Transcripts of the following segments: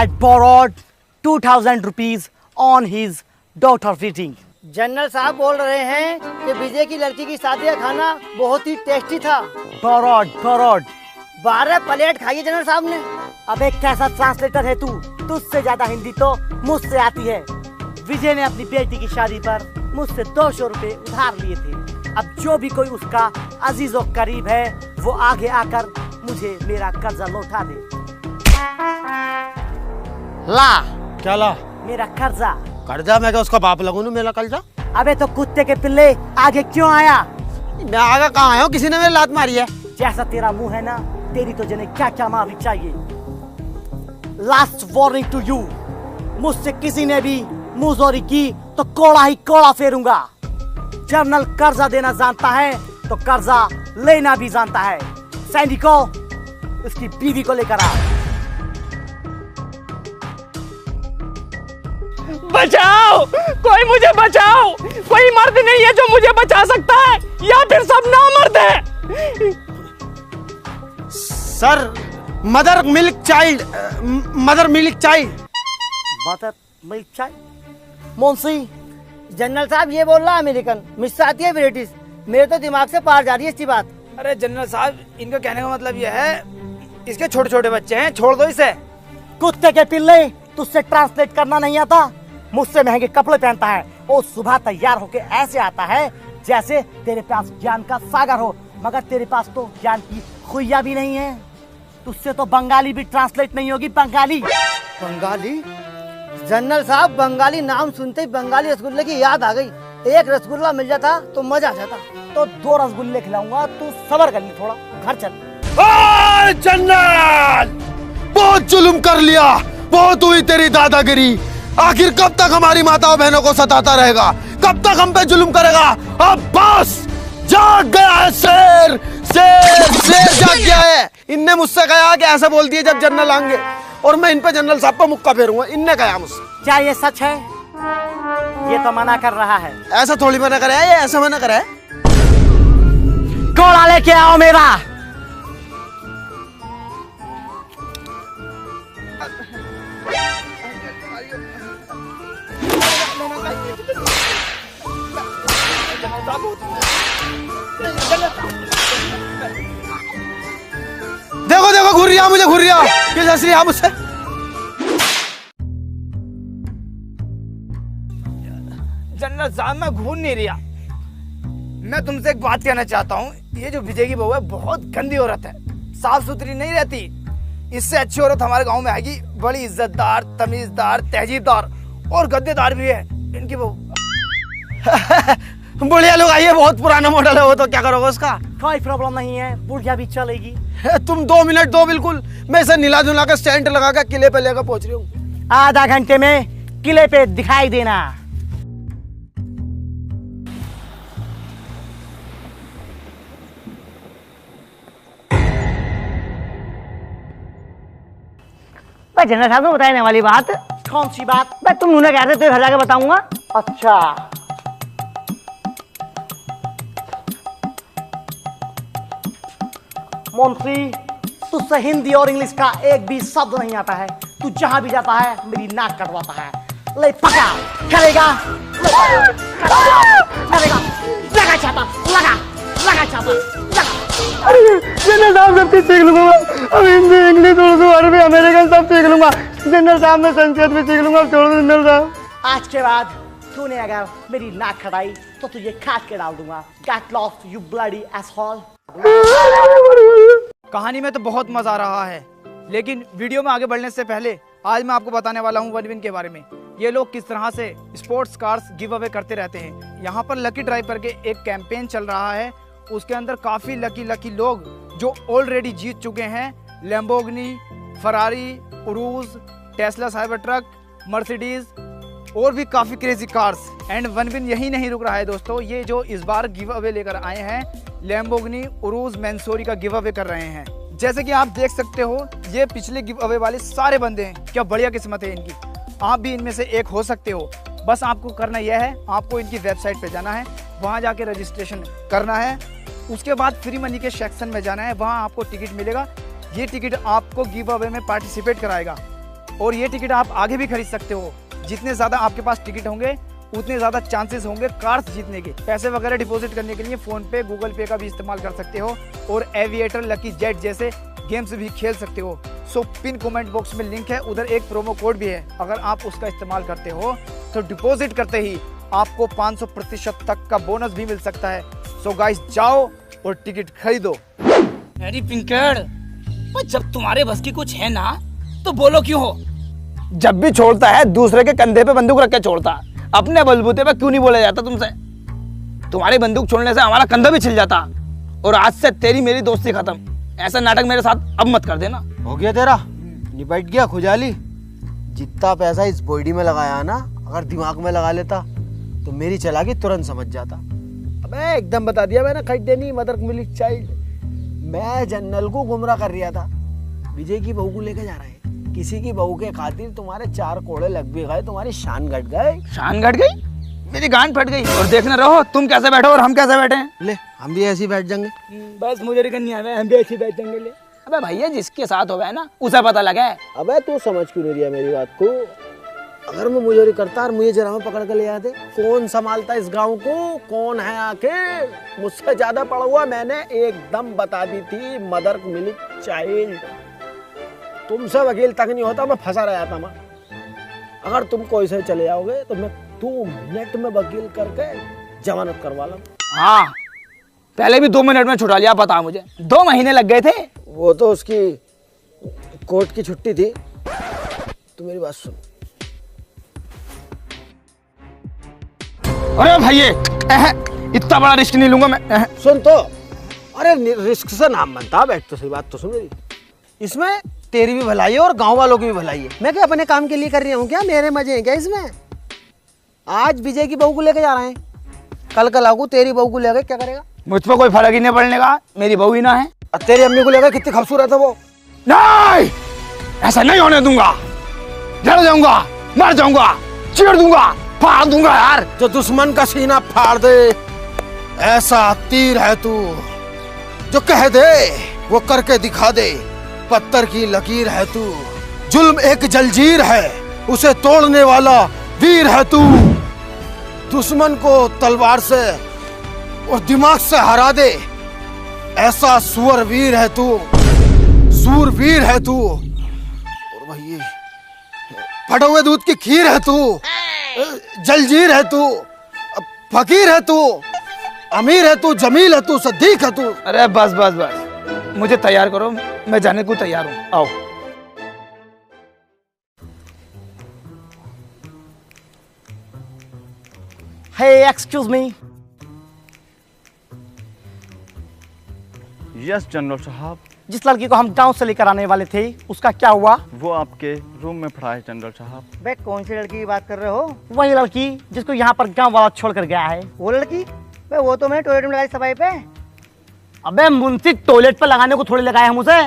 had borrowed 2,000 rupees on his daughter wedding. General साहब बोल रहे हैं कि विजय की लड़की की शादी का खाना बहुत ही टेस्टी था। Borrowed. 12 प्लेट खाई जनरल साहब ने। अबे कैसा ट्रांसलेटर है तू? तुझसे ज्यादा हिंदी तो मुझसे आती है। विजय ने अपनी बेटी की शादी पर मुझसे 200 रुपए उधार लिए थे। अब जो भी कोई उसका अजीज और करीब है वो आगे आकर मुझे मेरा कर्जा लौटा दे। ला क्या ला? मेरा कर्जा। कर्जा? मैं क्या उसका बाप लगूं ना मेरा कर्जा? अबे तो कुत्ते के पिल्ले आगे क्यों आया? मैं आगे कहाँ आया हूँ? किसी ने मेरी लात मारी है। जैसा तेरा मुंह है ना, तेरी तो जने क्या क्या मारनी चाहिए। लास्ट वार्निंग टू यू, मुझसे किसी ने भी मुंहजोरी की तो कोड़ा ही कोड़ा फेरूंगा। जनरल कर्जा देना जानता है तो कर्जा लेना भी जानता है। सैनिकों, इसकी बीवी को लेकर आ। बचाओ, कोई मुझे बचाओ। कोई मर्द नहीं है जो मुझे बचा सकता है, या फिर सब नामर्द है। Sir, mother milk child. Mother milk child. Munshi, general साहब ये बोल रहा है अमेरिकन, मुझसे आती है ब्रिटिश। मेरे तो दिमाग से पार जा रही है इसकी बात। अरे जनरल साहब, इनका कहने का मतलब यह है, इसके छोटे छोटे बच्चे हैं, छोड़ दो इसे। कुत्ते के पिल्ले, तुझसे ट्रांसलेट करना नहीं आता? मुझसे महंगे कपड़े पहनता है और सुबह तैयार होके ऐसे आता है जैसे तेरे पास ज्ञान का सागर हो, मगर तेरे पास तो ज्ञान की खुइया भी नहीं है। तुझसे तो बंगाली भी ट्रांसलेट नहीं होगी। बंगाली? जनरल साहब, बंगाली नाम सुनते ही बंगाली रसगुल्ले की याद आ गई। एक रसगुल्ला मिल जाता तो मजा आ जाता। तो 2 रसगुल्ले खिलाऊंगा, तू सबर कर ले थोड़ा, घर चल। जनरल, बहुत जुल्म कर लिया, बहुत हुई तेरी दादागिरी। आखिर कब तक हमारी माताओं बहनों को सताता रहेगा? कब तक हम पे जुल्म करेगा? अब बस, जाग गया है शेर। शेर जाग गया है। इनने मुझसे कहा कि ऐसा बोल दिए जब जनरल आएंगे, और मैं इन पे जनरल साहब पर मुक्का फेरूंगा। इनने कहा मुझसे। क्या ये सच है? ये तो मना कर रहा है। ऐसा थोड़ी मना करे है, ये ऐसा मना करे है। कोड़ा लेके आओ मेरा। देखो देखो, घुर्रिया मुझे, घुर्रिया किस हंसी है मुझसे। जनरल साहब, मैं घूर नहीं रहा। मैं तुमसे एक बात कहना चाहता हूँ। ये जो विजय की बहू है बहुत गंदी औरत है, साफ सुथरी नहीं रहती। इससे अच्छी औरत हमारे गांव में आएगी, बड़ी इज्जतदार, तमीजदार, तहजीबदार और गद्देदार भी है इनकी बहू। बुढ़िया लोग आइए, बहुत पुराना मॉडल है वो, तो क्या करोगे उसका? कोई प्रॉब्लम नहीं है, बुढ़िया भी चलेगी। तुम 2 मिनट दो, बिल्कुल। मैं इसे नीला धुला कर स्टैंड लगा कर किले पे लेकर पहुंच रही हूँ। आधा घंटे में किले पे दिखाई देना। जनरल साहब को बताने वाली बात। कौन सी बात? मैं तुम उन्हें कहते तो घर जाके बताऊंगा। अच्छा, मुंशी, तुझसे हिंदी और इंग्लिश का एक भी शब्द नहीं आता है। तू जहां भी जाता है मेरी नाक कटवाता है। ले पका, करेगा, लगा छापा, लगा छापा, जनरल साहब सब कुछ सीख लूंगा। अब हिंदी, इंग्लिश, उर्दू, अरबी, अमेरिकन सब सीख लूंगा। जनरल साहब मैं संस्कृत भी सीख लूंगा। छोड़ दो जनरल साहब। आज के बाद तूने अगर मेरी नाक खटाई तो तुझे काट के डाल दूंगा। Get lost, you bloody asshole। कहानी में तो बहुत मजा आ रहा है, लेकिन वीडियो में आगे बढ़ने से पहले आज मैं आपको बताने वाला हूँ वनविन के बारे में। ये लोग किस तरह से स्पोर्ट्स कार्स गिव अवे करते रहते हैं। यहाँ पर लकी ड्राइव करके एक कैंपेन चल रहा है, उसके अंदर काफी लकी लोग जो ऑलरेडी जीत चुके हैं Lamborghini, Ferrari, Urus, Tesla Cybertruck, Mercedes और भी काफी क्रेजी कार्स। एंड वनविन यही नहीं रुक रहा है दोस्तों, ये जो इस बार गिव अवे लेकर आए हैं लैम्बोर्गिनी उरूज मैंसोरी का गिव अवे कर रहे हैं। जैसे कि आप देख सकते हो, ये पिछले गिव अवे वाले सारे बंदे हैं। क्या बढ़िया किस्मत है इनकी, आप भी इनमें से एक हो सकते हो। बस आपको करना यह है, आपको इनकी वेबसाइट पे जाना है, वहाँ जाके रजिस्ट्रेशन करना है, उसके बाद फ्री मनी के सेक्शन में जाना है, वहाँ आपको टिकट मिलेगा। ये टिकट आपको गिव अवे में पार्टिसिपेट कराएगा। और ये टिकट आप आगे भी खरीद सकते हो। जितने ज़्यादा आपके पास टिकट होंगे उतने ज़्यादा चांसेस होंगे कार्स जीतने के। पैसे वगैरह डिपॉजिट करने के लिए फ़ोन पे, गूगल पे का भी इस्तेमाल कर सकते हो और एविएटर, लकी जेट जैसे गेम्स भी खेल सकते हो। सो पिन कमेंट बॉक्स में लिंक है, उधर एक प्रोमो कोड भी है। अगर आप उसका इस्तेमाल करते हो तो डिपॉजिट करते ही आपको 500% तक का बोनस भी मिल सकता है। सो गाइस जाओ और टिकट खरीदो। अरे पिंकड़, पर जब तुम्हारे बस की कुछ है ना तो बोलो क्यों हो? जब भी छोड़ता है दूसरे के कंधे पे बंदूक रख के छोड़ता, अपने बलबूते पे क्यों नहीं बोला जाता तुमसे? तुम्हारी बंदूक छोड़ने से हमारा कंधा भी छिल जाता। और आज से तेरी मेरी दोस्ती खत्म। ऐसा नाटक मेरे साथ अब मत कर देना। हो गया तेरा, निपट गया खुजाली। जितना पैसा इस बॉडी में लगाया ना, अगर दिमाग में लगा लेता तो मेरी चालाकी तुरंत समझ जाता। अबे एकदम बता दिया मैंने, खरीद देनी मदर मिल्क चाइल्ड। मैं जनरल को गुमराह कर रहा था, विजय की बहू को लेकर जा रहा है। किसी की बहू के खातिर तुम्हारे 4 कोड़े लग भी गए, तुम्हारी शान घट गए। शान घट गई, मेरी गांड फट गई। और देखने रहो तुम कैसे बैठो और हम कैसे बैठे हैं। ले हम भी ऐसे ही बैठ जाएंगे। बस मुझे करनी है, हम भी ऐसे बैठ जाएंगे। ले अबे भैया, जिसके साथ हो गया ना उसे पता लगा है। अबे तू समझ क्यों नहीं रहा मेरी बात को? अगर मैं मुझे करता और मुझे जरा में पकड़ कर ले आते, कौन संभालता इस गांव को? कौन है आखिर? मुझसे ज्यादा पड़ा हुआ मैंने एकदम बता दी थी, मदर मिल्क चाइल्ड। तुमसे वकील तक नहीं होता, मैं फंसा रहा था। मैं अगर तुम कोई से चले जाओगे तो मैं 2 मिनट में वकील करके जमानत करवा लूं। हाँ, पहले भी 2 मिनट में छुड़ा लिया। पता मुझे 2 महीने लग गए थे। वो तो उसकी कोर्ट की छुट्टी थी। तू मेरी बात सुन। अरे भैया, इतना बड़ा रिस्क नहीं लूंगा मैं। सुन तो, अरे रिस्क से नाम बनता। बैठ तो, सही बात तो सुन मेरी। इसमें तेरी भी भलाई है और गांव वालों की भी भलाई है। मैं क्या अपने काम के लिए कर रही हूँ क्या? मेरे मजे हैं क्या इसमें? आज विजय की बहू को लेके जा रहे हैं, कल लागू तेरी बहू को लेकर क्या करेगा? मुझ पर कोई फर्क ही नहीं पड़ने का, मेरी बहू ही ना है। और तेरी अम्मी को लेकर कितनी खूबसूरत है वो। नहीं, ऐसा नहीं होने दूंगा। जल जाऊंगा, मर जाऊंगा, चीर दूंगा, फाड़ दूंगा यार। जो दुश्मन का सीना फाड़ दे, ऐसा तीर है तू। जो कह दे वो करके दिखा दे, पत्थर की लकीर है तू। जुल्म एक जंजीर है, उसे तोड़ने वाला वीर है तू। दुश्मन को तलवार से और दिमाग से हरा दे, ऐसा सुअर वीर है तू। सूरवीर है तू। और भाई फटे हुए दूध की खीर है तू। जलजीर है तू, फकीर है तू, अमीर है तू, जमील है तू, सदीक है तू। अरे बस बस बस, मुझे तैयार करो, मैं जाने को तैयार हूँ। आओ। Hey, excuse me. Yes general साहब। जिस लड़की को हम गांव से लेकर आने वाले थे उसका क्या हुआ? वो आपके रूम में पड़ा है जनरल साहब। बे कौन सी लड़की की बात कर रहे हो? वही लड़की जिसको यहाँ पर गांव वाला छोड़ कर गया है। वो लड़की? बे वो तो मैंने टॉयलेट में लगाई सफाई पे। अबे मुंशी, टॉयलेट पर लगाने को थोड़ी लगाया हम उसे।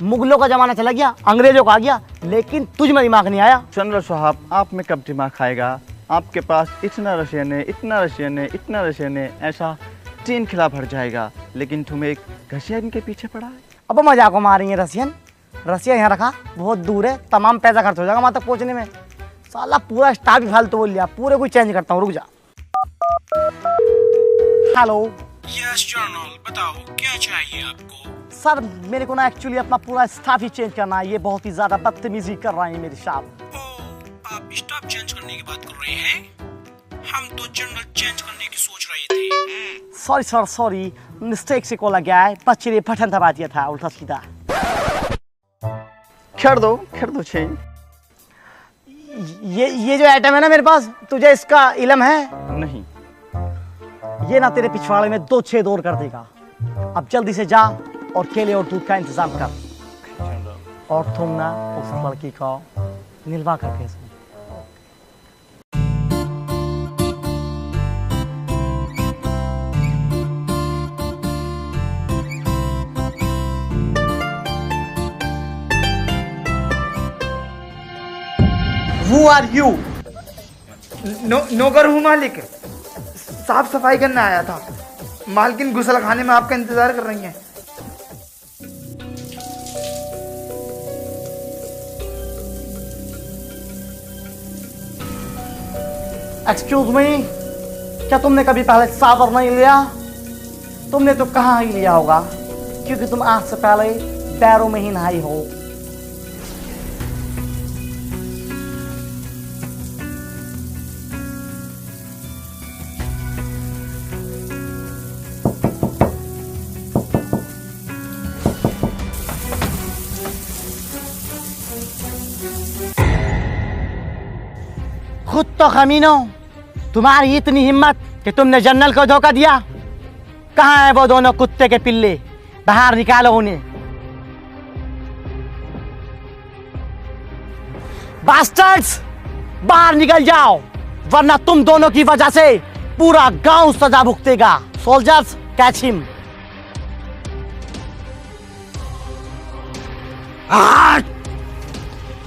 मुगलों का जमाना चला गया, अंग्रेजों का आ गया, लेकिन तुझ में दिमाग नहीं आया। जनरल साहब, आप में कब दिमाग खाएगा? आपके पास इतना रशियन है, इतना रशियन है, इतना रशियन है, ऐसा 3 खिला भर जाएगा, लेकिन तुम्हें एक घसिया इनके पीछे पड़ा है। अब मजाक को मार रही है रसियन। रसिया यहाँ रखा, बहुत दूर है, तमाम पैसा खर्च हो जाएगा वहां तक पहुंचने में। साला पूरा स्टाफ ही फालतू बोल लिया, पूरे को चेंज करता हूँ, रुक जा। हेलो। यस जनरल, बताओ क्या चाहिए आपको? सर मेरे को ना एक्चुअली अपना पूरा स्टाफ ही चेंज करना है, ये बहुत ही ज्यादा बदतमीजी कर रहे हैं मेरे साथ। आप स्टाफ चेंज करने की बात कर रहे हैं? हम तो जनरल चेंज करने की सोच रहे थे। सॉरी सर, सॉरी, मिस्टेक से कॉल गया है, बच्चे ने बटन दबा दिया था उल्टा सीधा। कर दो चेंज। ये जो आइटम है ना मेरे पास, तुझे इसका इल्म है? नहीं। ये ना तेरे पिछवाड़े में 2 छेद और कर देगा। अब जल्दी से जा और केले और दूध का इंतजाम कर। और तुम ना उस लड़की को निलवा कर भेज। Who are you? नौकर हूँ मालिक, साफ सफाई करने आया था। मालकिन गुसल खाने में आपका इंतजार कर रही हैं। एक्सक्यूज मी, क्या तुमने कभी पहले सावर नहीं लिया? तुमने तो कहाँ ही लिया होगा, क्योंकि तुम आज से पहले पैरों में ही नहाई हो। खुद तो खमीनो, तुम्हारी इतनी हिम्मत कि तुमने जनरल को धोखा दिया। कहाँ है वो दोनों कुत्ते के पिल्ले? बाहर निकालो उन्हें। बास्टर्ड्स, बाहर निकल जाओ, वरना तुम दोनों की वजह से पूरा गांव सजा भुगतेगा। Soldiers, catch him.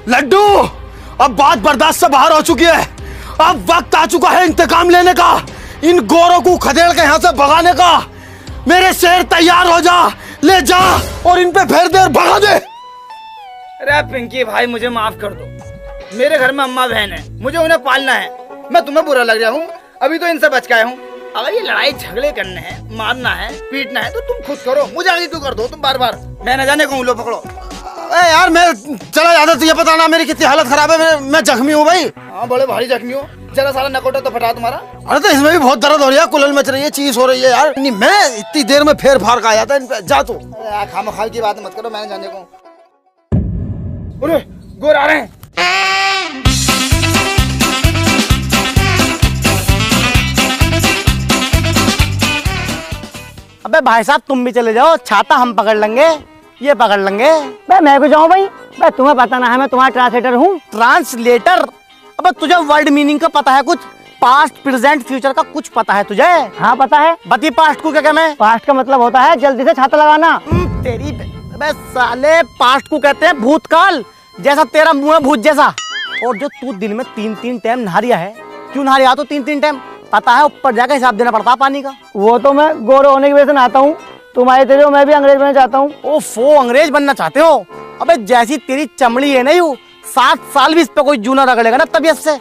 लड्डू, अब बात बर्दाश्त से बाहर हो चुकी है। अब वक्त आ चुका है इंतकाम लेने का, इन गोरों को खदेड़ के यहाँ से भगाने का। मेरे शेर तैयार हो जा, ले जा और इन पे फेर दे और भगा दे। अरे पिंकी भाई, मुझे माफ कर दो। मेरे घर में अम्मा बहन है, मुझे उन्हें पालना है। मैं तुम्हें बुरा लग रहा हूँ, अभी तो इनसे बच के आया हूँ। अगर ये लड़ाई झगड़े करने हैं, मारना है, पीटना है तो तुम खुद करो, मुझे आगे क्यों कर दो तुम बार बार। मैं न जाने कहूँ, लो पकड़ो। यार मैं चला जाता, तुझे पता ना मेरी कितनी हालत खराब है। मैं जख्मी हूँ भाई। हाँ, बड़े भारी जख्मी हो। जरा सारा नकोटा तो फटा तुम्हारा। अरे तो इसमें भी बहुत दर्द हो रही है, कुलल मच रही है, चीज हो रही है यार। नहीं, मैं इतनी देर में फेर फार का आया था इन पे। जा तू। खामखाल की बात मत करो, मैंने जाने को। अरे गोर आ रहे हैं। अबे भाई साहब, तुम भी चले जाओ, छाता हम पकड़ लेंगे, ये पकड़ लेंगे। मैं क्यों जाऊँ भाई? तुम्हें पता ना है मैं तुम्हारा ट्रांसलेटर हूँ। ट्रांसलेटर? अबे तुझे वर्ड मीनिंग का पता है कुछ? पास्ट, प्रेजेंट, फ्यूचर का कुछ पता है तुझे? हाँ पता है। बती पास्ट को क्या मैं? पास्ट का मतलब होता है जल्दी से छाता लगाना। तेरी अबे साले, पास्ट को कहते हैं भूतकाल, जैसा तेरा मुंह है भूत जैसा। और जो तू दिन में 3-3 टाइम नहा रिया है, क्यों नहा रिया? तो 3-3 टाइम पता है, ऊपर जाकर हिसाब देना पड़ता है पानी का। वो तो मैं गोरे होने की वजह से नहाता हूँ, तुम्हारे तेरे मैं भी अंग्रेज बनना चाहता हूँ। ओफो, अंग्रेज बनना चाहते हो? अबे जैसी तेरी चमड़ी है नहीं, 7 साल भी इस पे कोई जूना रगड़ेगा ना तबीयत से,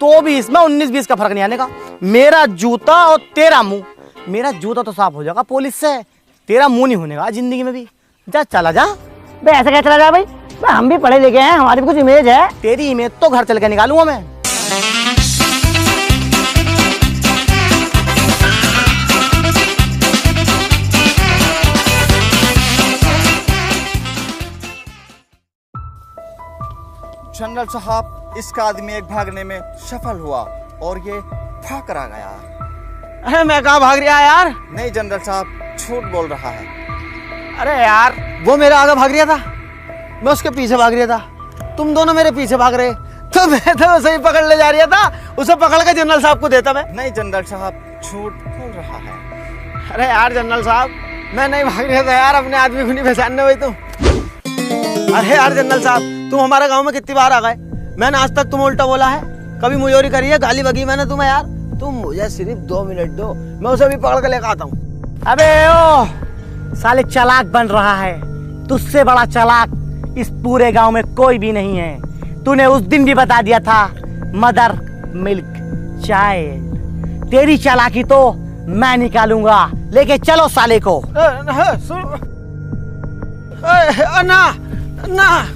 तो भी इसमें 19-20 का फर्क नहीं आने का। मेरा जूता और तेरा मुंह, मेरा जूता तो साफ हो जाएगा पुलिस से, तेरा मुंह नहीं होने का जिंदगी में भी। जा, चला जा। बे ऐसा क्या चला जा भाई? हम भी पढ़े लिखे हैं, हमारी भी कुछ इमेज है। तेरी इमेज तो घर चल के निकालूंगा मैं। जनरल साहब, इसका आदमी एक भागने में सफल हुआ और ये भाग कर आ गया। अरे मैं कहाँ भाग रहा यार? नहीं जनरल साहब, झूठ बोल रहा है। अरे यार, वो मेरे आगे भाग रहा था, मैं उसके पीछे भाग रहा था। तुम दोनों मेरे पीछे भाग रहे, तो मैं तो उसे ही पकड़ ले जा रहा था। उसे पकड़ के जनरल साहब को देता मैं। नहीं जनरल साहब, झूठ बोल रहा है। अरे यार जनरल साहब, मैं नहीं भाग रहा था यार, अपने आदमी को नहीं पहचानने हुई तुम। अरे यार जनरल साहब, तुम हमारे गांव में कितनी बार आ गए, मैंने आज तक तुम उल्टा बोला है, कभी मुजोरी करी है, गाली बगी मैंने तुम्हें यार। तुम मुझे सिर्फ 2 मिनट दो, मैं उसे भी पकड़ के लेकर आता हूँ। अबे ओ साले, चालाक बन रहा है, तुझसे बड़ा चालाक इस पूरे गांव में कोई भी नहीं है। तूने उस दिन भी बता दिया था, मदर मिल्क चाइल्ड। तेरी चालाकी तो मैं निकालूंगा, लेके चलो साले को। ना ना,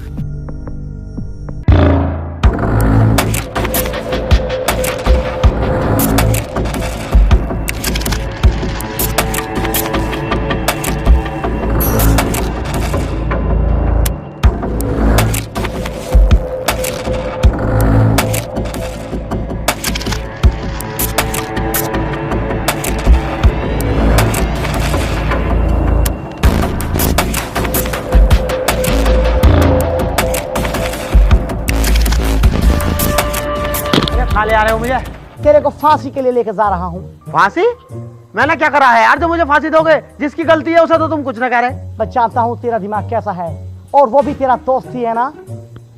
ले आ रहे हो मुझे? तेरे को फांसी के लिए लेके जा रहा हूँ। फांसी? मैंने क्या करा है यार जो मुझे फांसी दोगे? जिसकी गलती है उसे तो तुम कुछ ना कह रहे। मैं जानता हूँ तेरा दिमाग कैसा है, और वो भी तेरा दोस्त ही है ना।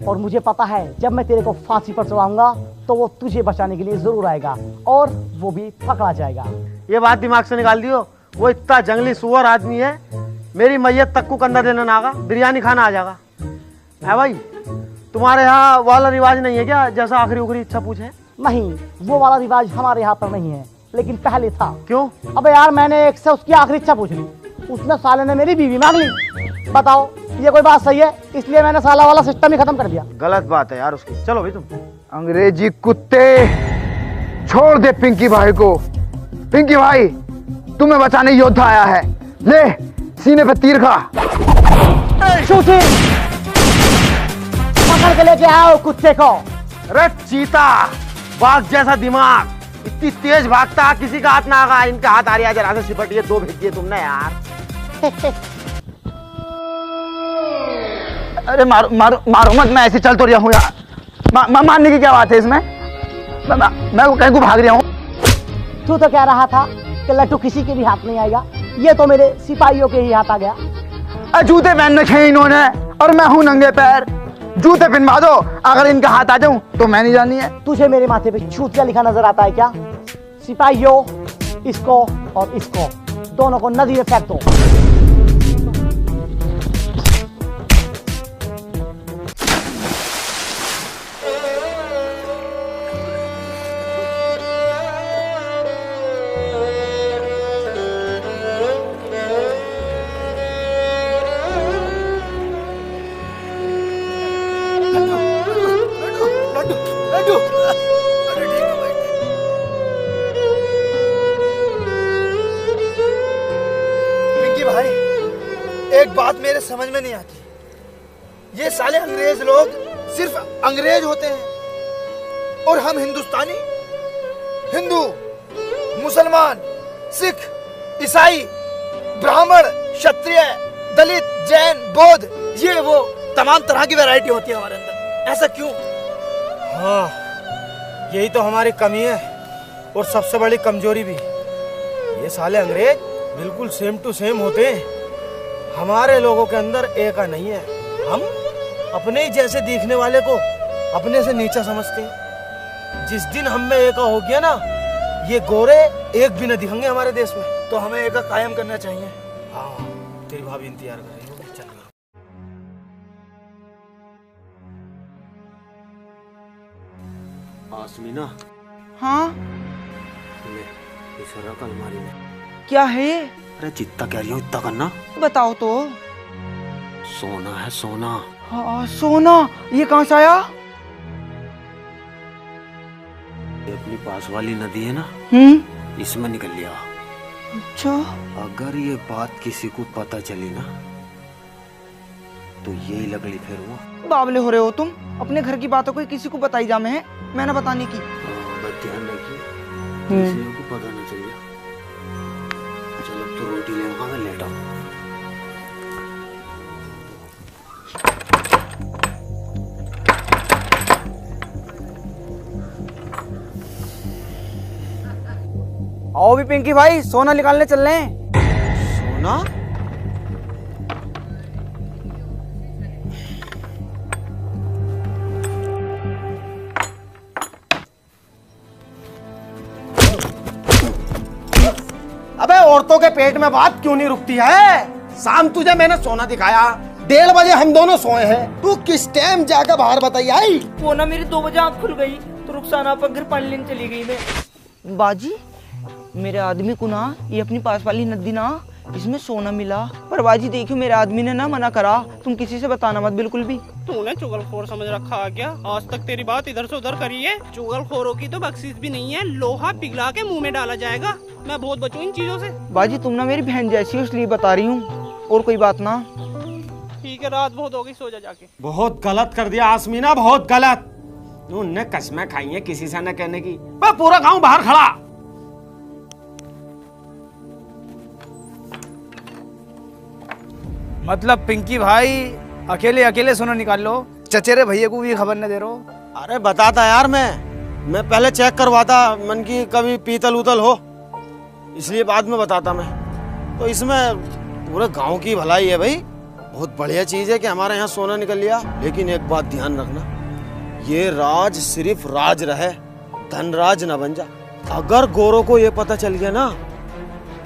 और मुझे पता है जब मैं तेरे को फांसी पर चढ़ाऊंगा तो वो तुझे बचाने के लिए जरूर आएगा, और वो भी पकड़ा जाएगा। ये बात दिमाग से निकाल दियो। वो इतना जंगली सुअर आदमी है, मेरी मैयत तक को कंधा देना ना आगा, बिरयानी खाना आ जाएगा। है भाई, तुम्हारे यहाँ वाला रिवाज नहीं है क्या, जैसा आखिरी उखरी इच्छा पूछे? नहीं, वो वाला रिवाज हमारे यहाँ पर नहीं है, लेकिन पहले था। क्यों? अबे यार, मैंने एक से उसकी आखिरी इच्छा पूछ ली, उसने साले ने मेरी बीवी मांग ली। बताओ ये कोई बात सही है? इसलिए मैंने साला वाला सिस्टम ही खत्म कर दिया। गलत बात है यार उसकी। चलो भाई तुम। अंग्रेजी कुत्ते, छोड़ दे पिंकी भाई को। पिंकी भाई, तुम्हें बचाने योद्धा आया है, ले सीने पे तीर खा। शूटिंग पकड़ के लेके आओ कुत्ते को। अरे चीता, बाघ जैसा दिमाग, इतनी तेज भागता, किसी का हाथ ना आगा। इनका हाथ आ रहा है, जरा से सिपटिए, 2 भेज दिए तुमने यार। अरे मारो मारो मारो मत, मैं ऐसे चल तो रहा हूँ यार। मारने की क्या बात है इसमें? मैं कहीं को भाग रहा हूँ। तू तो कह रहा था कि लट्टू किसी के भी हाथ नहीं आएगा, ये तो मेरे सिपाहियों के ही हाथ आ गया। जूते पहन रखे हैं इन्होंने और मैं हूँ नंगे पैर। जूते पहनवा दो, अगर इनका हाथ आ जाऊं तो मैं नहीं जानी है। तुझे मेरे माथे पे छूतिया लिखा नजर आता है क्या? सिपाहियों, इसको और इसको दोनों को नदी में फेंक दो। एक बात मेरे समझ में नहीं आती, ये साले अंग्रेज लोग सिर्फ अंग्रेज होते हैं और हम हिंदुस्तानी, हिंदू, मुसलमान, सिख, ईसाई, ब्राह्मण, क्षत्रिय, दलित, जैन, बौद्ध, ये वो तमाम तरह की वैरायटी होती है हमारे अंदर। ऐसा क्यों? हाँ, यही तो हमारी कमी है और सबसे बड़ी कमजोरी भी। ये साले अंग्रेज बिल्कुल सेम टू सेम होते हैं, हमारे लोगों के अंदर एका नहीं है। हम अपने ही जैसे दिखने वाले को अपने से नीचा समझते हैं। जिस दिन हम में एका हो गया ना, ये गोरे एक भी न दिखेंगे हमारे देश में। तो हमें एका कायम करना चाहिए। हाँ, तेरी भाभी इंतजार कर रही होगी। चल आसमीना। हाँ, इस रख अलमारी में क्या है ये? अरे जितना कह रही हूँ इतना करना। बताओ तो। सोना है, सोना। हाँ, सोना। ये कहाँ से आया? ये अपनी पास वाली नदी है ना, इसमें निकल लिया। अच्छा। अगर ये बात किसी को पता चली ना, तो यही लगड़ी फिर हुआ। बावले हो रहे हो तुम। अपने घर की बातों को किसी को बताई जा में मैंने बताने की। ध्यान रखिए, किसी को पता न चलिए। चलो अब तो रोटी ले, मैं लेटा हूँ। आओ भी पिंकी भाई, सोना निकालने चल रहे हैं। सोना? अबे औरतों के पेट में बात क्यों नहीं रुकती है? शाम तुझे मैंने सोना दिखाया, 1:30 बजे हम दोनों सोए हैं, तू किस टाइम जाकर बाहर बताई आई? वो ना मेरी 2 बजे आँख खुल गई तो रुखसाना पर घर पानी लेने चली गई मैं। बाजी, मेरे आदमी को ना ये अपनी पास वाली नदी ना, इसमें सोना मिला। पर बाजी देखियो, मेरे आदमी ने ना मना करा, तुम किसी से बताना मत बिल्कुल भी। तूने चुगलखोर समझ रखा है क्या? आज तक तेरी बात इधर से उधर करी है। चुगलखोरों की तो बख्शीश भी नहीं है, लोहा पिघला के मुंह में डाला जाएगा। मैं बहुत बचूं इन चीजों से। बाजी तुम ना मेरी बहन जैसी हो, इसलिए बता रही हूँ, और कोई बात ना। ठीक है, रात बहुत हो गई, सो जा जाके। बहुत गलत कर दिया आसमीना, बहुत गलत। उनने कसमें खाई है किसी से न कहने की। पूरा गांव बाहर खड़ा। मतलब पिंकी भाई अकेले अकेले सोना निकाल लो, चचेरे भैया को भी खबर न दे रहो। अरे बताता यार, मैं पहले चेक करवाता मन की कभी पीतल उतल हो, इसलिए बाद में बताता मैं। तो इसमें पूरे गांव की भलाई है भाई, बहुत बढ़िया चीज है कि हमारे यहाँ सोना निकल लिया। लेकिन एक बात ध्यान रखना, ये राज सिर्फ राज रहे, धनराज न बन जा। अगर गोरों को ये पता चल गया ना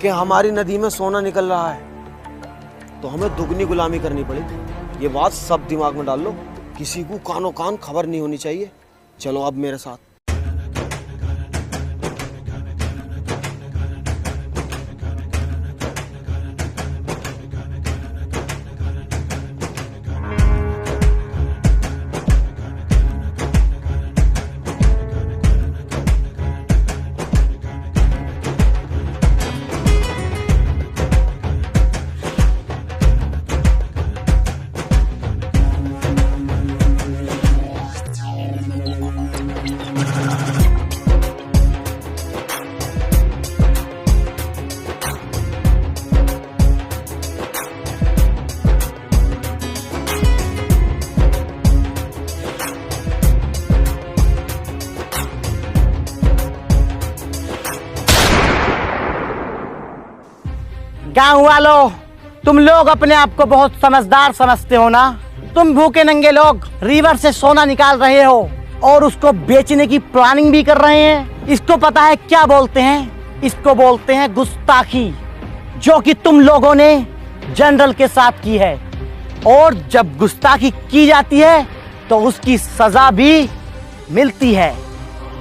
कि हमारी नदी में सोना निकल रहा है, तो हमें दुगनी गुलामी करनी पड़ेगी। ये बात सब दिमाग में डाल लो, किसी को कानो कान खबर नहीं होनी चाहिए। चलो अब मेरे साथ। गाँव वालों, तुम लोग अपने आप को बहुत समझदार समझते हो ना। तुम भूखे नंगे लोग रिवर से सोना निकाल रहे हो और उसको बेचने की प्लानिंग भी कर रहे हैं। इसको पता है क्या बोलते हैं? इसको बोलते हैं गुस्ताखी, जो कि तुम लोगों ने जनरल के साथ की है। और जब गुस्ताखी की जाती है तो उसकी सजा भी मिलती है।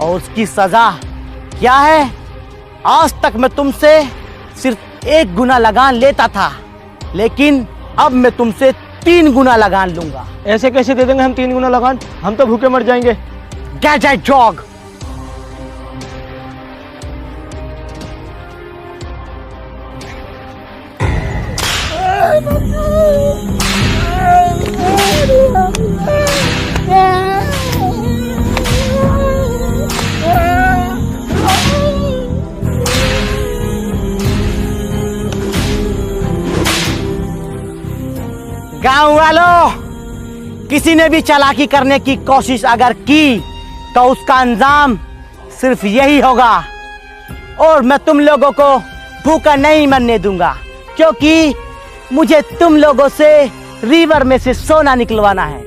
और उसकी सजा क्या है? आज तक मैं तुमसे सिर्फ 1 गुना लगान लेता था, लेकिन अब मैं तुमसे 3 गुना लगान लूंगा। ऐसे कैसे दे देंगे हम 3 गुना लगान? हम तो भूखे मर जाएंगे। Get that dog. गाँव वालों, किसी ने भी चालाकी करने की कोशिश अगर की तो उसका अंजाम सिर्फ यही होगा। और मैं तुम लोगों को भूखा नहीं मरने दूंगा, क्योंकि मुझे तुम लोगों से रिवर में से सोना निकलवाना है।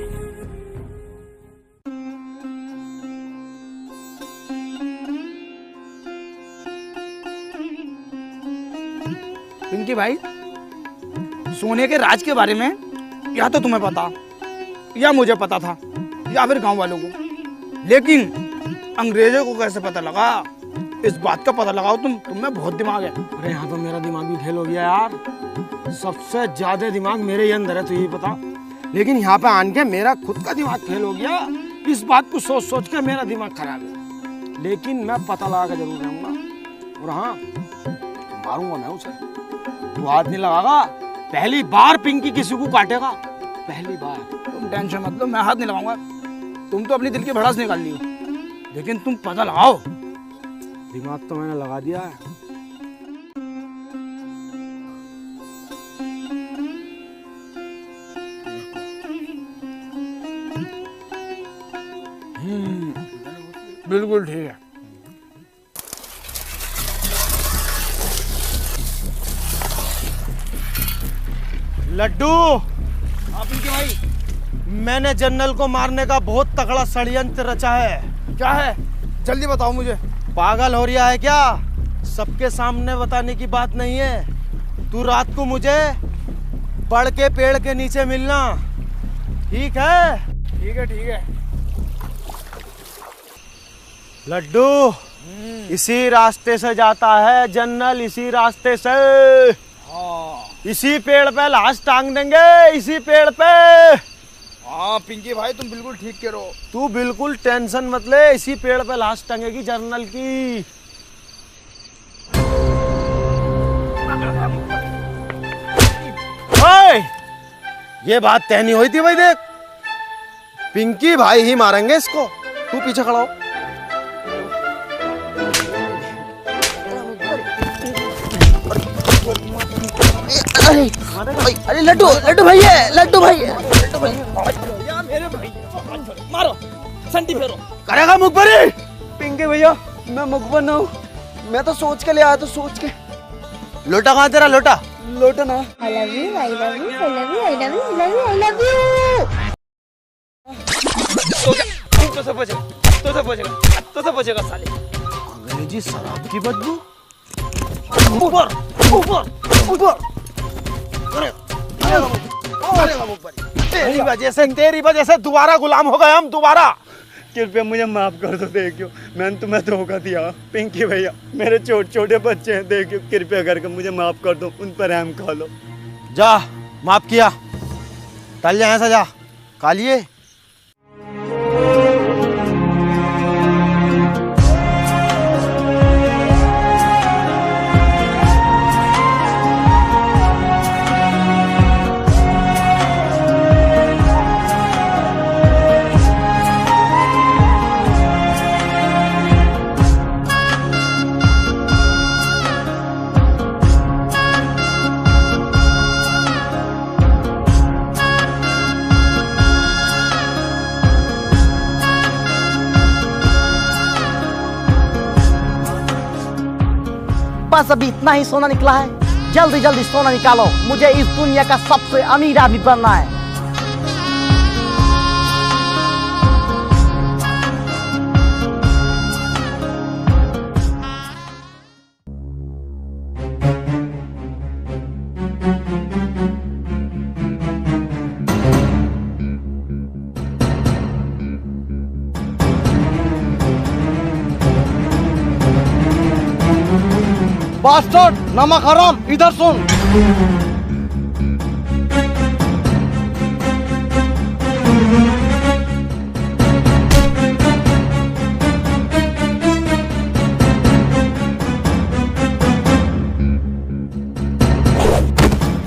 पिंकी भाई, सोने के राज के बारे में या तो तुम्हें पता या मुझे पता था या फिर गांव वालों को, लेकिन अंग्रेजों को कैसे पता लगा? इस बात का पता लगाओ। तुम में बहुत दिमाग है। अरे यहाँ तो मेरा दिमाग भी फेल हो गया यार। सबसे ज्यादा दिमाग मेरे ही अंदर है, तो यही पता। लेकिन यहाँ पे आन के मेरा खुद का दिमाग फेल हो गया। इस बात को सोच सोच के मेरा दिमाग खराब है। लेकिन मैं पता लगा के जरूर रहूंगा। और हाँ, मारूंगा मैं उसे। तू हाथ नहीं लगागा। पहली बार पिंकी किसी को काटेगा, पहली बार। तुम टेंशन मत लो, मैं हाथ नहीं लगाऊंगा। तुम तो अपनी दिल की भड़ास निकाल ली हो, लेकिन तुम पता लगाओ। दिमाग तो मैंने लगा दिया है। बिल्कुल ठीक है। लड्डू, आप इनके भाई, मैंने जनरल को मारने का बहुत तगड़ा षड्यंत्र रचा है। क्या है? जल्दी बताओ मुझे। पागल हो रहा है क्या? सबके सामने बताने की बात नहीं है। तू रात को मुझे बड़ के पेड़ के नीचे मिलना, ठीक है? ठीक है, ठीक है। लड्डू, इसी रास्ते से जाता है जनरल, इसी रास्ते से। इसी पेड़ पे लाश टांग देंगे, इसी पेड़ पे। हाँ पिंकी भाई, तुम बिल्कुल ठीक कह रहे हो। तू बिल्कुल टेंशन मत ले, इसी पेड़ पे लाश टंगेगी जनरल की। ओए, ये बात तय नहीं हुई थी भाई। देख, पिंकी भाई ही मारेंगे इसको। तू पीछे खड़ा हो। अरे लड्डू, लड्डू भाई है, लड्डू भाई है, लड्डू भाई मेरे भाई, मारो, संटी फेरो। करेगा मुखबरी? पिंके भैया, मैं मुखबर ना हूँ। मैं तो सोच के ले आया, तो सोच के। लोटा कहाँ तेरा? लोटा लोटा ना। I love you, I love you, I love you, I love you, I love you, I love you. तो सब बचेगा, तो सब बचेगा, तो सब बचेगा साले। अंग्रेजी शराब की बदबू। ऊपर, ऊपर, ऊपर। तेरी वजह से दोबारा गुलाम हो गए हम, दोबारा। कृपया मुझे माफ कर दो। देखियो, मैंने तुम्हें धोखा दिया। पिंकी भैया, मेरे छोटे छोटे बच्चे हैं। देखियो, कृपया करके मुझे माफ कर दो। उन पर रहम खा लो। जा, माफ किया। टल जा, ऐसा जा। कालिए बस अभी इतना ही सोना निकला है। जल्दी जल्दी सोना निकालो, मुझे इस दुनिया का सबसे अमीर आदमी बनना है। बास्टर्ड, नमक हराम, इधर सुन।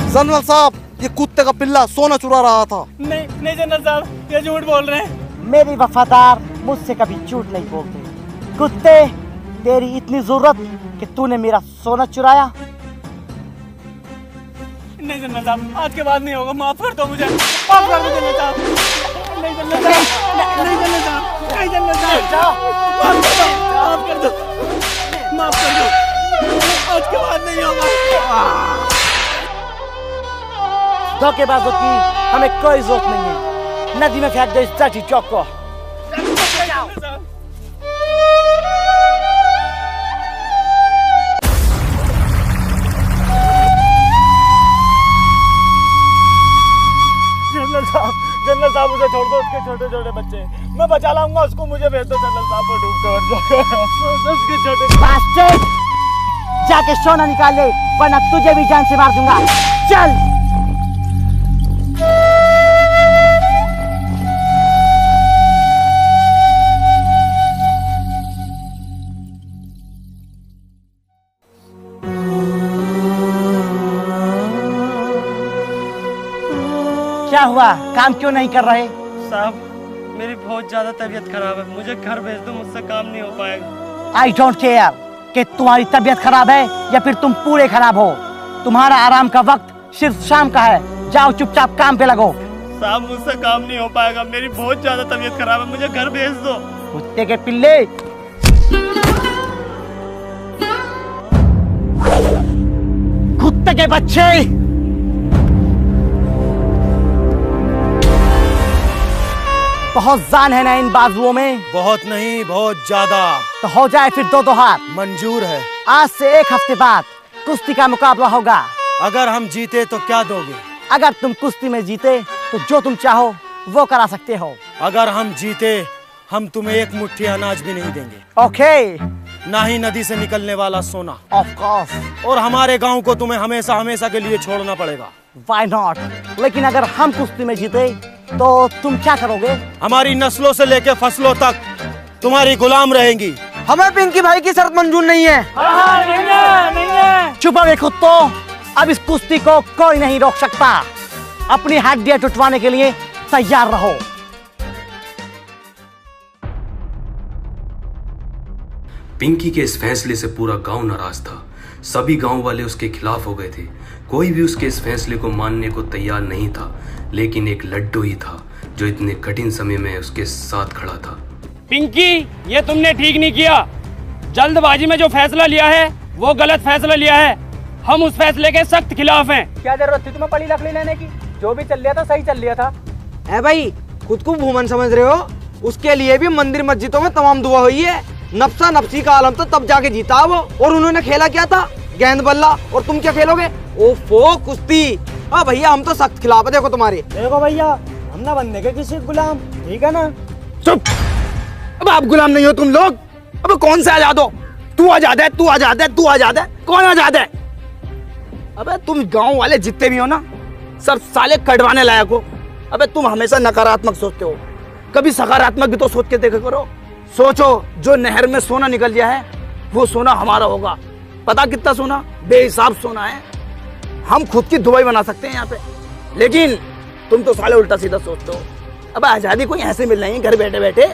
जनरल साहब, ये कुत्ते का पिल्ला सोना चुरा रहा था। नहीं जनरल साहब, ये झूठ बोल रहे हैं। मेरे वफादार मुझसे कभी झूठ नहीं बोलते। कुत्ते, तेरी इतनी जरूरत कि तूने मेरा सोना चुराया? नहीं जनरल साहब, आज के बाद नहीं होगा, माफ कर दो मुझे, माफ कर दो जनरल साहब। नहीं जनरल साहब, नहीं जनरल साहब, नहीं जनरल साहब, माफ कर दो, माफ कर दो, आज के बाद नहीं होगा। धोखेबाजों की हमें कोई जरूरत नहीं है। नदी में फेंक दो इस चाची चौक को। जनरल साहब उसे छोड़ दो, उसके छोटे छोटे बच्चे मैं बचा लाऊंगा, उसको मुझे भेज दो जनरल साहब, वो डूब कर उसके छोटे। बास्टर्ड, जाके सोना निकाल ले, वरना तुझे भी जान से मार दूंगा। चल। क्या हुआ, काम क्यों नहीं कर रहे? साहब, मेरी बहुत ज्यादा तबीयत खराब है, मुझे घर भेज दो, मुझसे काम नहीं हो पाएगा। आई डोंट केयर कि तुम्हारी तबीयत खराब है या फिर तुम पूरे खराब हो। तुम्हारा आराम का वक्त सिर्फ शाम का है। जाओ चुपचाप काम पे लगो। साहब, मुझसे काम नहीं हो पाएगा, मेरी बहुत ज्यादा तबीयत खराब है, मुझे घर भेज दो। कुत्ते के पिल्ले, कुत्ते के बच्चे, बहुत जान है ना इन बाजुओं में? बहुत नहीं, बहुत ज्यादा। तो हो जाए फिर दो हाथ। मंजूर है। आज से 1 हफ्ते बाद कुश्ती का मुकाबला होगा। अगर हम जीते तो क्या दोगे? अगर तुम कुश्ती में जीते तो जो तुम चाहो वो करा सकते हो। अगर हम जीते, हम तुम्हें एक मुट्ठी अनाज भी नहीं देंगे। ओके। ना ही नदी से निकलने वाला सोना। Of course. और हमारे गांव को तुम्हें हमेशा हमेशा के लिए छोड़ना पड़ेगा। Why not? लेकिन अगर हम कुश्ती में जीते तो तुम क्या करोगे? हमारी नस्लों से लेकर फसलों तक तुम्हारी गुलाम रहेंगी। हमें पिंकी भाई की शर्त मंजूर नहीं है। नहीं है। चुप रहो कुत्तों, अब इस कुश्ती को कोई नहीं रोक सकता। अपनी हड्डियां टुटवाने के लिए तैयार रहो। पिंकी के इस फैसले से पूरा गांव नाराज था। सभी गांव वाले उसके खिलाफ हो गए थे। कोई भी उसके इस फैसले को मानने को तैयार नहीं था, लेकिन एक लड्डू ही था जो इतने कठिन समय में उसके साथ खड़ा था। पिंकी, ये तुमने ठीक नहीं किया। जल्दबाजी में जो फैसला लिया है वो गलत फैसला लिया है। हम उस फैसले के सख्त खिलाफ हैं। क्या जरूरत थी तुम्हें पड़ी लकड़ी लेने की? जो भी चल लिया था सही चल लिया था। है भाई, खुद को भूमन समझ रहे हो? उसके लिए भी मंदिर मस्जिदों में तमाम दुआ हुई है। नफ्सा नफ्सी का आलम तो तब जाके जीता वो। और उन्होंने खेला क्या था? गेंद बल्ला। और तुम क्या खेलोगे? ओफो, कुश्ती। हाँ भैया, हम तो सख्त खिलाफ है। देखो तुम्हारे। देखो भैया, हम ना बनने के किसी गुलाम, ठीक है ना? चुप। अब आप गुलाम नहीं हो तुम लोग। अब कौन से आजाद हो? तू आजाद है, तू आजाद है, तू आजाद है। कौन आजाद है? अबे तुम गांव वाले जितने भी हो ना, सब साले कटवाने लायक हो। अबे तुम हमेशा नकारात्मक सोचते हो, कभी सकारात्मक भी तो सोच के देखा करो। सोचो, जो नहर में सोना निकल गया है वो सोना हमारा होगा। पता कितना सोना? बेहिसाब सोना है। हम खुद की दुबई बना सकते हैं यहाँ पे, लेकिन तुम तो साले उल्टा सीधा सोचते हो। अब आजादी कोई ऐसे मिल रही है घर बैठे बैठे।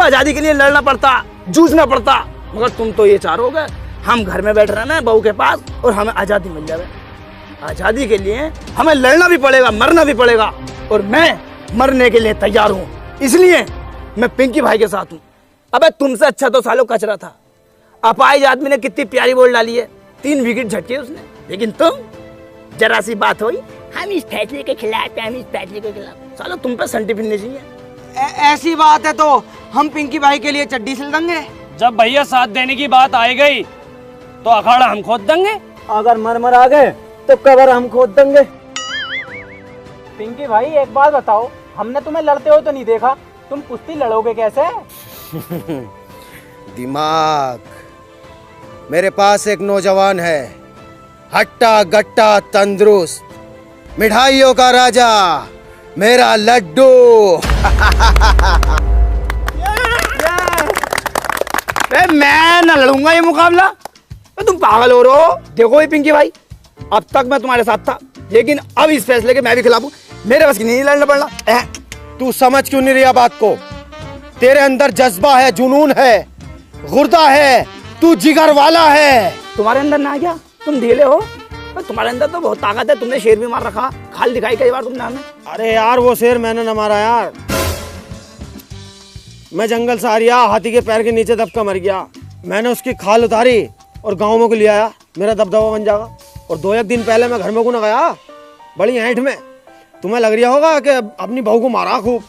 आजादी के लिए लड़ना पड़ता, जूझना पड़ता। मगर तुम तो ये चाहोगे हम घर में बैठ रहना है बहू के पास और हमें आजादी मिल जाए। आजादी के लिए हमें लड़ना भी पड़ेगा, मरना भी पड़ेगा, और मैं मरने के लिए तैयार हूँ। इसलिए मैं पिंकी भाई के साथ हूँ। अबे तुमसे अच्छा तो सालों कचरा था। अपाहिज आदमी ने कितनी प्यारी बॉल डाली है, 3 विकेट झटके उसने। लेकिन तुम जरा सी बात हुई हम इस फैसले के खिलाफ हैं, हम इस फैसले के खिलाफ। चलो तुम पे संटी फिरनी चाहिए। ऐसी बात है तो हम पिंकी भाई के लिए चड्डी सिल देंगे। जब भैया साथ देने की बात आई गई तो अखाड़ा हम खोद देंगे। अगर मर आ गए तो कबर हम खोद देंगे। पिंकी भाई एक बात बताओ, हमने तुम्हें लड़ते हो तो नहीं देखा, तुम कुश्ती लड़ोगे कैसे? दिमाग। मेरे पास एक नौजवान है, हट्टा गट्टा तंदुरुस्त, मिठाइयों का राजा, मेरा लड्डू। मैं न लड़ूंगा ये मुकाबला। तुम पागल हो रहे हो। देखो ये पिंकी भाई, अब तक मैं तुम्हारे साथ था, लेकिन अब इस फैसले के मैं भी खिलाफ हूँ। मेरे बस की नहीं लड़ना पड़ना। तू समझ क्यों नहीं रही बात को? तेरे अंदर जज्बा है, जुनून है, गुर्दा है, तू जिगर वाला है। तुम्हारे अंदर ना क्या? तुम ढीले हो, पर तुम्हारे अंदर तो बहुत ताकत है। तुमने शेर भी मार रखा, खाल दिखाई कई बार तुमने हमें। अरे यार वो शेर मैंने न मारा यार, मैं जंगल से आ रिया, हाथी के पैर के नीचे दबका मर गया। मैंने उसकी खाल उतारी और गाँव में को ले आया, मेरा दबदबा बन जाएगा। और 2-1 दिन पहले मैं घर में को न गया, बड़ी ऐंठ में। तुम्हें लग रहा होगा कि अपनी बहू को मारा खूब,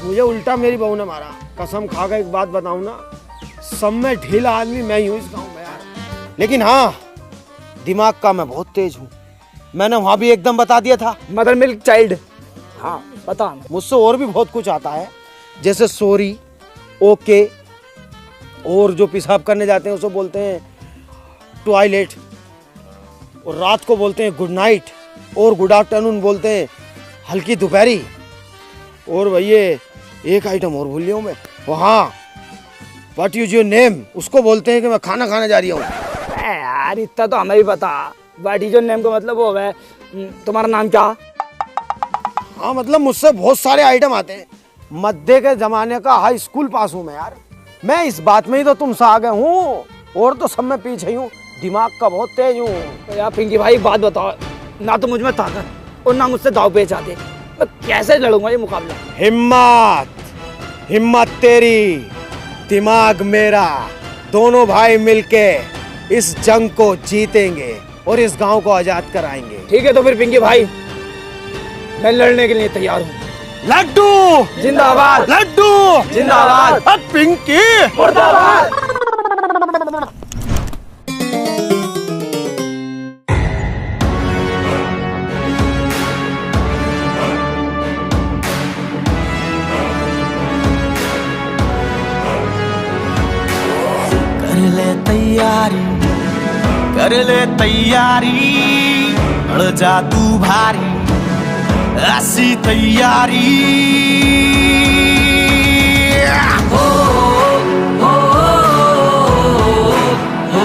मुझे उल्टा मेरी बहू ने मारा। कसम खा कर एक बात बताऊं ना, सब में ढीला आदमी मैं ही हूँ इस गाँव में यार। लेकिन हाँ, दिमाग का मैं बहुत तेज हूँ। मैंने वहाँ भी एकदम बता दिया था, मदर मिल्क चाइल्ड। हाँ बता। मुझसे और भी बहुत कुछ आता है, जैसे सॉरी, ओके, और जो पेशाब करने जाते हैं उसे बोलते हैं टॉयलेट, और रात को बोलते हैं गुड नाइट, और गुड आफ्टरनून बोलते हैं हल्की दोपहरी। और भैया एक आइटम और भूल लिया हूँ मैं, वहाँ व्हाट इज योर नेम, उसको बोलते हैं कि मैं खाना खाने जा रही हूँ। यार इतना तो हमें भी पता, व्हाट इज योर नेम का मतलब वो है तुम्हारा नाम क्या? हाँ मतलब मुझसे बहुत सारे आइटम आते हैं। मध्य के जमाने का हाई स्कूल पास हूँ मैं यार। मैं इस बात में ही तो तुमसे आगे हूँ, और तो सब में पीछे ही हूँ। दिमाग का बहुत तेज हूँ। तो यार पिंकी भाई बात बताओ, ना तो मुझ में ताकत और ना मुझसे दाव पेच आते, मैं कैसे लड़ूंगा ये मुकाबला? हिम्मत तेरी, दिमाग मेरा, दोनों भाई मिलके इस जंग को जीतेंगे और इस गांव को आजाद कराएंगे। ठीक है तो फिर पिंकी भाई, मैं लड़ने के लिए तैयार हूँ। लड्डू जिंदाबाद, लड्डू जिंदाबाद, पिंकी मुर्दाबाद। कर ले तैयारी, अड़ जा तू भारी, ऐसी तैयारी। हो, हो, हो,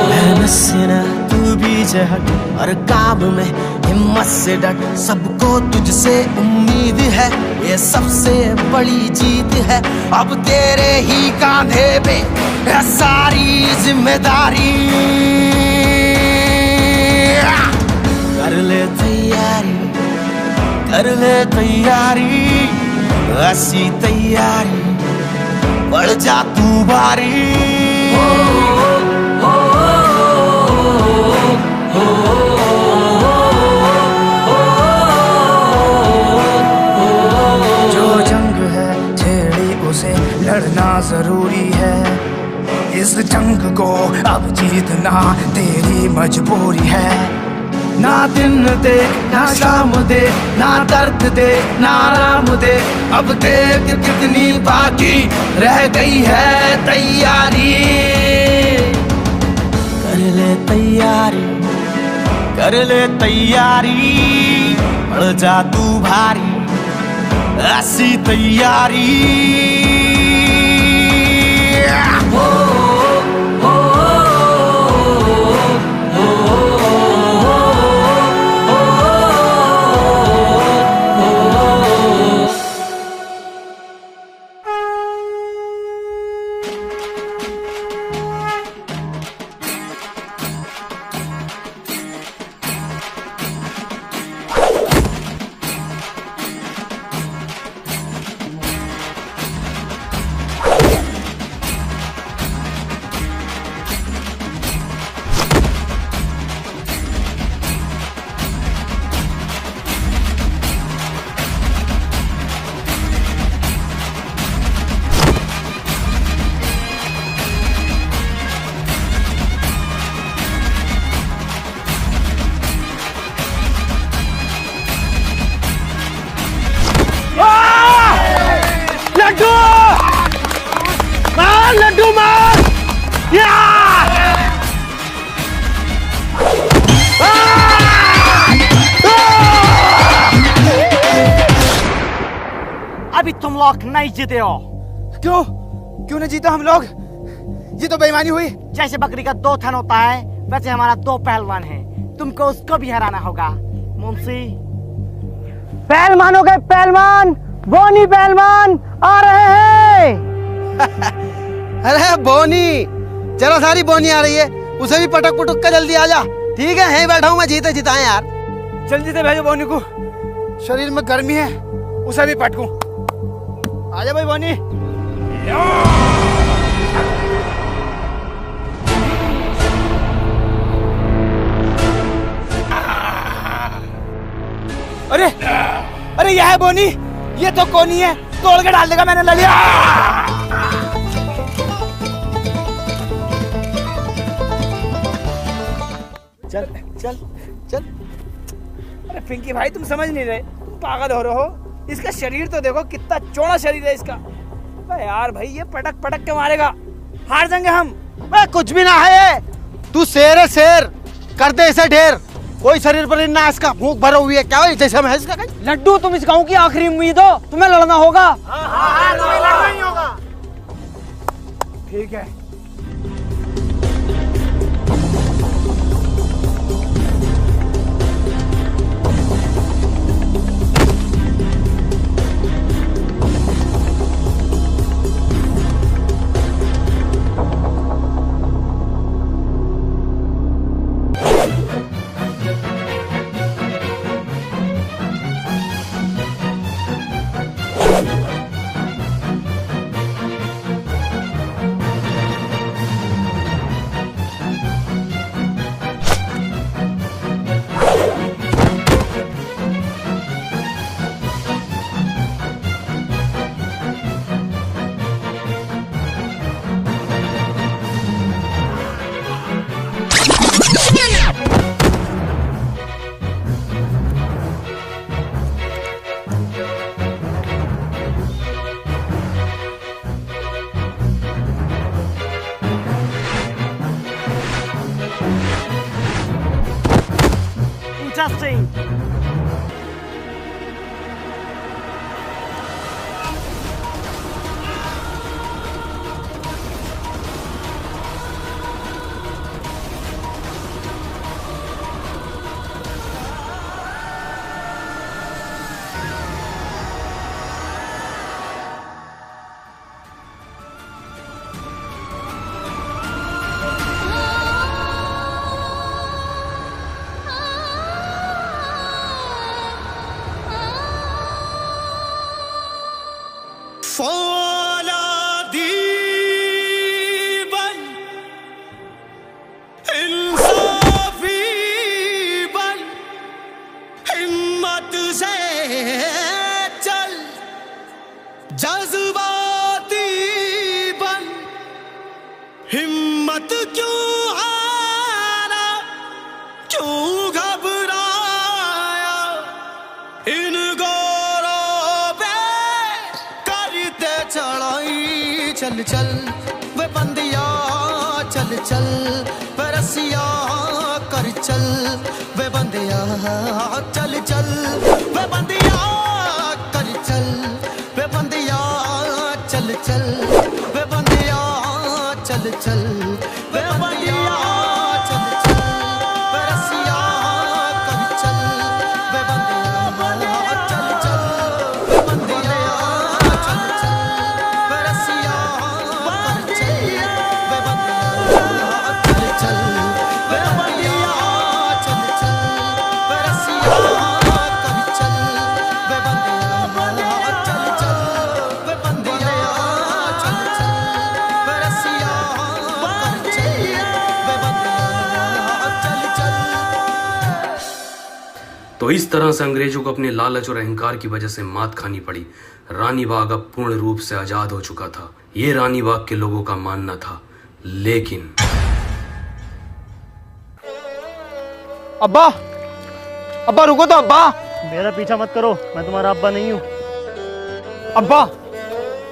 मेहनत से ना तू भी झहट, हर काम में हिम्मत से डट। सबको तुझसे उम्मीद है, ये सबसे बड़ी जीत है। अब तेरे ही कांधे पे है सारी जिम्मेदारी। कर ले तैयारी, कर ले तैयारी, ऐसी तैयारी, बढ़ जा तू भारी। हो, हो, हो, हो, लड़ना जरूरी है, इस जंग को अब जीतना तेरी मजबूरी है। ना दिन दे ना शाम दे, ना दर्द दे ना आराम दे, अब देख कितनी बाकी रह गई है तैयारी। कर ले तैयारी, कर ले तैयारी, बढ़ जा तू भारी, ऐसी तैयारी। हो, हो, हो, अभी तुम लोग नहीं जीते हो। क्यों क्यों नहीं जीता हम लोग? ये तो बेईमानी हुई। जैसे बकरी का 2 थन होता है वैसे हमारा 2 पहलवान है, तुमको उसको भी हराना होगा। मुंशी पहलवान हो गए पहलवान, बोनी पहलवान आ रहे हैं। अरे बोनी, जरा सारी बोनी आ रही है, उसे भी पटक पुटक कर जल्दी आ जा। ठीक है, यहीं बैठा हूँ मैं, जीते जिताए यार। जल्दी से भेजो बोनी को, शरीर में गर्मी है, उसे भी पटकूं। आजा भाई बोनी। अरे अरे यह है बोनी, ये तो कोनी है, तोड़ के डाल देगा। मैंने लड़िया। चल चल चल। अरे पिंकी भाई तुम समझ नहीं रहे, तुम पागल हो रहे हो। इसका शरीर तो देखो, कितना चौड़ा शरीर है इसका। अरे यार भाई ये पटक पटक के मारेगा, हार जाएंगे हम। कुछ भी ना है, तू शेर है शेर, कर दे इसे ढेर। कोई शरीर पर ना, इसका भूख भरा हुई है क्या है जैसे हम है इसका। लड्डू तुम इस गांव की आखिरी उम्मीद हो, तुम्हें लड़ना होगा। लड़ना ही होगा। ठीक है। Interesting. जज्बाती बन, हिम्मत क्यों हारा, क्यों घबराया, इन गौरों पे करते चढ़ाई। चल चल वे बंदिया, चल चल वे रसिया, कर चल वे बंदिया, चल चल वे बंदिया, कर चल वे बंदिया, चल चल वे बंदिया, चल चल वे बंदिया, चल चल वे रसिया, कर चल वे बंदिया, चल चल वे बंदिया, चल चल वे रसिया, कर चल वे बंदिया, चल चल वे बंदिया, चल चल वे रसिया, कर चल वे बंदिया, चल चल वे बंदिया, चल चल वे रसिया, कर चल वे बंदिया, चल चल। तो इस तरह से अंग्रेजों को अपने लालच और अहंकार की वजह से मात खानी पड़ी। रानी बाग अब पूर्ण रूप से आजाद हो चुका था, ये रानी बाग के लोगों का मानना था। लेकिन अब्बा, अब्बा रुको तो अब्बा। मेरा पीछा मत करो, मैं तुम्हारा अब्बा नहीं हूँ। अब्बा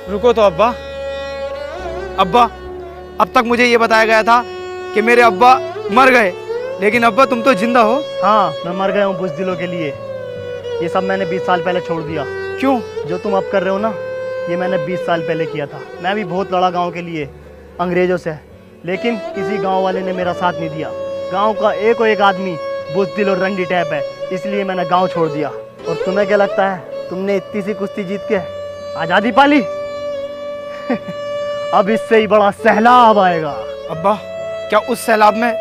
रुको तो अब्बा। अब्बा अब तक मुझे ये बताया गया था कि मेरे अब्बा मर गए, लेकिन अब्बा तुम तो जिंदा हो। हाँ, मैं मर गया हूँ बुज़दिलों के लिए। ये सब मैंने 20 साल पहले छोड़ दिया। क्यों? जो तुम अब कर रहे हो ना, ये मैंने 20 साल पहले किया था। मैं भी बहुत लड़ा गांव के लिए अंग्रेजों से, लेकिन किसी गांव वाले ने मेरा साथ नहीं दिया। गांव का एक आदमी बुज़दिल और रंडी टैप है, इसलिए मैंने गांव छोड़ दिया। और तुम्हें क्या लगता है, तुमने इतनी सी कुश्ती जीत के आज़ादी पाली? अब इससे ही बड़ा सैलाब आएगा। अब्बा, क्या उस सैलाब में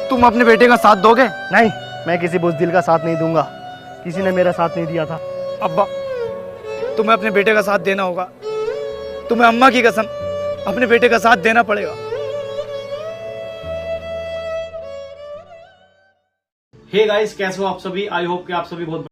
तुम अपने बेटे का साथ दोगे? नहीं, मैं किसी बुज़दिल का साथ नहीं दूंगा। किसी ने मेरा साथ नहीं दिया था। अब्बा, तुम्हें अपने बेटे का साथ देना होगा। तुम्हें अम्मा की कसम अपने बेटे का साथ देना पड़ेगा। हे गाइस, कैसे हो आप सभी? आई होप कि आप सभी बहुत